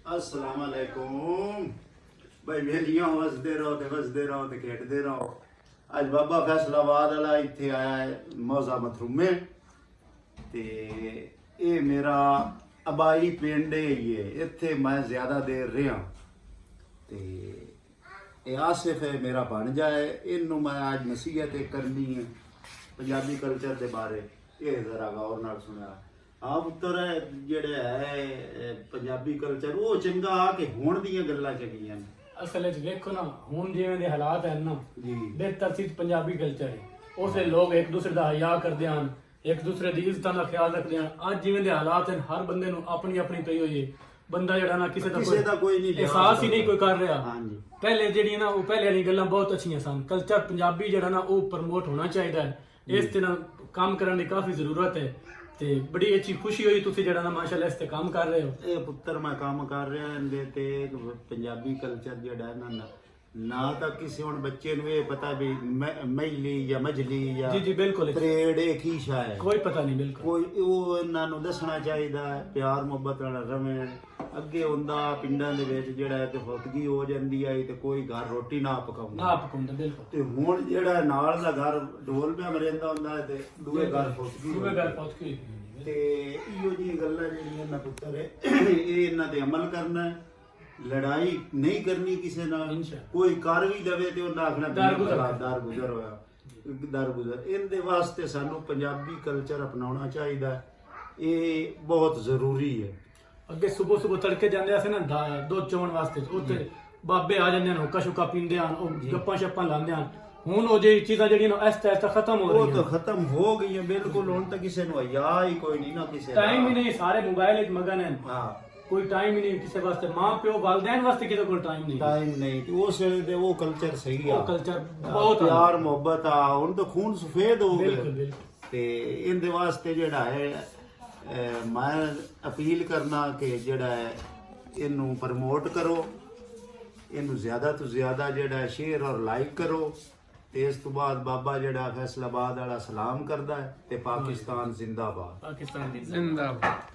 अस्सलाम वालेकुम भाई वेलियां वसदे रहो ते खेडदे रहो। अज बाबा फैसलाबाद वाला इत्थे आया है मौजा मथरूमे ते ये मेरा अबाई पिंड ही है। इत्थे मैं ज़्यादा देर रहा ते ये आसिफ है मेरा भांजा है। इनू मैं आज नसीहत करनी है पंजाबी कल्चर के बारे। ये जरा गौर नाल सुना। हाँ पुत्तर जेड़ा है पंजाबी कल्चर वो चंगा आ के हुण दियां गल्लां चंगियां ने। असल च देखो ना हुण जिवें दे हालात हैं ना जी बेहतर सी पंजाबी कल्चर है। उसले लोग एक दूसरे दा हया करदे हन, एक दूसरे दी इज्जतां दा ख्याल रखदे हन। अज जिवें दे हालात हैं हर बंदे नूं अपनी अपनी पई होई है। बंदा जेड़ा ना किसी दा कोई नहीं एहसास ही नहीं कोई कर रहा। हाँ जी पहले जेड़ी ना वो पहले वाली गल्लां बहुत अच्छियां सन। कल्चर पंजाबी जेड़ा ना वो प्रमोट होना चाहिए है। इस तरह काम करने की काफी जरूरत है ते बड़ी अच्छी खुशी हुई तुसी जेड़ा ना माशाल्लाह इस ते काम कर रहे हो। ਇਹ ਪੁੱਤਰ ਮੈਂ ਕੰਮ ਕਰ ਰਿਹਾ ਇਹਦੇ ਤੇ ਪੰਜਾਬੀ ਕਲਚਰ ਜਿਹੜਾ ਨਾ ਤਾਂ ਕਿਸੇ ਹੁਣ ਬੱਚੇ ਨੂੰ ਇਹ ਪਤਾ ਵੀ ਮੈਲੀ ਜਾਂ ਮਜਲੀ ਜਾਂ जी जी बिल्कुल ਤਰੇੜ ਇਹ ਕੀ ਸ਼ਾ ਹੈ। कोई पता नहीं बिल्कुल ਕੋਈ ਉਹ ਇਹਨਾਂ ਨੂੰ ਦੱਸਣਾ ਚਾਹੀਦਾ ਹੈ ਪਿਆਰ ਮੁਹੱਬਤ ਨਾਲ ਰਵੇਂ। ਅੱਗੇ ਹੁੰਦਾ ਪਿੰਡਾਂ ਦੇ ਵਿੱਚ ਜਿਹੜਾ ਹੈ ਕਿ ਫੁੱਤਗੀ ਹੋ ਜਾਂਦੀ ਹੈ ਤੇ ਕੋਈ ਘਰ ਰੋਟੀ ਨਾ ਪਕਾਉਂਦਾ ना पकाउंदा बिल्कुल ਤੇ ਹੁਣ ਜਿਹੜਾ ਨਾਲ ਦਾ ਘਰ ਢੋਲ ਪਿਆ ਮਰਿੰਦਾ ਹੁੰਦਾ ਹੈ ਤੇ ਦੂਏ ਘਰ ਫੁੱਤਗੀ दूए घर पहुंच के ਤੇ ਇਹੋ ਜਿਹੀ ਗੱਲਾਂ ਜਿਹੜੀਆਂ ਨਾ ਪੁੱਤਰ ਇਹ ਇਹਨਾਂ ਤੇ ਅਮਲ ਕਰਨਾ ਹੈ। ਲੜਾਈ ਨਹੀਂ ਕਰਨੀ ਕਿਸੇ ਨਾਲ। इंशाअल्लाह ਕੋਈ ਕਰ ਵੀ ਲਵੇ ਤੇ ਉਹਨਾਂ ਆਖਣਾ ਦਰਗੁਜ਼ਰ ਦਰਗੁਜ਼ਰ ਹੋਇਆ ਦਰਗੁਜ਼ਰ। ਇਹਦੇ ਵਾਸਤੇ ਸਾਨੂੰ ਪੰਜਾਬੀ ਕਲਚਰ ਅਪਣਾਉਣਾ ਚਾਹੀਦਾ ਹੈ। ਇਹ ਬਹੁਤ ਜ਼ਰੂਰੀ ਹੈ। ਅੱਗੇ ਸਵੇਰ ਸਵੇਰ ਤੜਕੇ ਜਾਂਦੇ ਆਸੇ ਨਾ ਦੁੱਧ ਚੋਣ ਵਾਸਤੇ ਉੱਥੇ ਬਾਬੇ ਆ ਜਾਂਦੇ ਹਨ, ਹੁੱਕਾ ਸ਼ੁੱਕਾ ਪੀਂਦੇ ਹਨ, ਉਹ ਗੱਪਾਂ ਸ਼ੱਪਾਂ ਲਾਉਂਦੇ ਹਨ। ਹੁਣ ਉਹ ਜਿਹੜੀ ਚੀਜ਼ਾਂ ਜਿਹੜੀਆਂ ਨਾ ਇਸ ਤਰ੍ਹਾਂ ਖਤਮ ਹੋ ਉਹ ਰਹੀਆਂ ਤਾਂ ਖਤਮ ਹੋ ਗਈਆਂ ਬਿਲਕੁਲ। ਹੁਣ ਤਾਂ ਕਿਸੇ ਨੂੰ ਹਿਆ ਹੀ ਕੋਈ ਨਹੀਂ ਨਾ ਕਿਸੇ ਦਾ। ਟਾਈਮ ਹੀ ਨਹੀਂ, ਸਾਰੇ ਮੋਬਾਈਲ ਵਿੱਚ ਮਗਨ ਹਨ। ਹਾਂ ਕੋਈ ਟਾਈਮ ਹੀ ਨਹੀਂ ਕਿਸੇ ਵਾਸਤੇ। ਮਾਂ ਪਿਓ ਵਾਲਿदैन ਵਾਸਤੇ ਕਿਸੇ ਕੋਲ ਟਾਈਮ ਨਹੀਂ। ਟਾਈਮ ਨਹੀਂ ਤੇ ਉਸ ਵੇਲੇ ਤੇ ਉਹ ਕਲਚਰ ਸਹੀ ਆ। ਉਹ ਕਲਚਰ ਬਹੁਤ ਪਿਆਰ ਮੁਹੱਬਤ ਆ। ਹੁਣ ਤਾਂ ਖੂਨ ਸਫੇਦ ਹੋ ਬਿਲਕੁਲ ਗਏ ਬਿਲਕੁਲ ਤੇ ਇਹਦੇ ਵਾਸਤੇ ਜਿਹੜਾ ਹੈ ਮੈਂ ਅਪੀਲ ਕਰਨਾ ਕਿ ਜਿਹੜਾ ਹੈ ਇਹਨੂੰ ਪ੍ਰਮੋਟ ਕਰੋ। ਇਹਨੂੰ ਜ਼ਿਆਦਾ ਤੋਂ ਜ਼ਿਆਦਾ ਜਿਹੜਾ ਸ਼ੇਅਰ ਔਰ ਲਾਈਕ ਕਰੋ ਤੇ ਇਸ ਤੋਂ ਬਾਅਦ ਬਾਬਾ ਜਿਹੜਾ ਫੈਸਲਾਬਾਦ ਵਾਲਾ ਸਲਾਮ ਕਰਦਾ ਹੈ ਤੇ ਪਾਕਿਸਤਾਨ ਜ਼ਿੰਦਾਬਾਦ। ਪਾਕਿਸਤਾਨ ਦੀ जिंदाबाद।